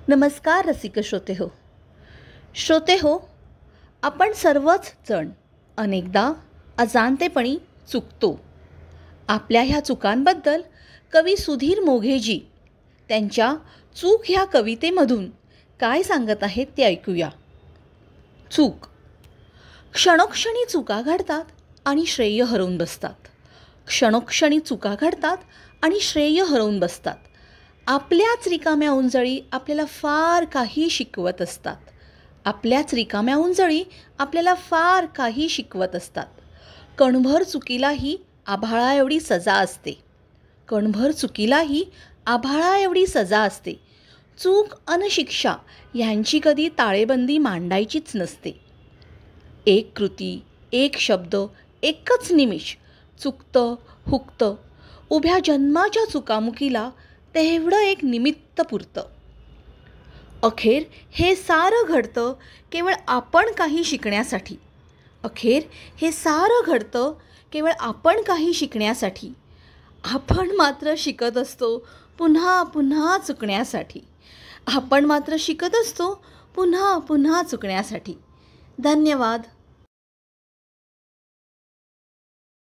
नमस्कार रसिक श्रोते हो, आपण सर्वच जण अनेकदा अजाणतेपणी चुकतो. आपल्या ह्या चुकांबद्दल कवी सुधीर मोघेजी त्यांच्या चूक ह्या कवितेमधून काय सांगत आहेत ते ऐकूया. चूक. क्षणोक्षणी चुका घडतात आणि श्रेय हरवून बसतात. क्षणोक्षणी चुका घडतात आणि श्रेय हरवून बसतात. आपल्याच रिकाम्या उंजळी आपल्याला फार काही शिकवत असतात. आपल्याच रिकाम्या उंजळी आपल्याला फार काही शिकवत असतात. कणभर चुकीलाही आभाळा एवढी सजा असते. कणभर चुकीलाही आभाळा एवढी सजा असते. चूक अन शिक्षा ह्यांची कधी ताळेबंदी मांडायचीच नसते. एक कृती, एक शब्द, एकच निमिष चुकतं, हुकतं. उभ्या जन्माच्या चुकामुकीला तेवढं एक निमित्त पुरतं. अखेर हे सारं घडतं केवळ आपण काही शिकण्यासाठी. अखेर हे सारं घडतं केवळ आपण काही शिकण्यासाठी. आपण मात्र शिकत असतो पुन्हा पुन्हा चुकण्यासाठी. आपण मात्र शिकत असतो पुन्हा पुन्हा चुकण्यासाठी. धन्यवाद.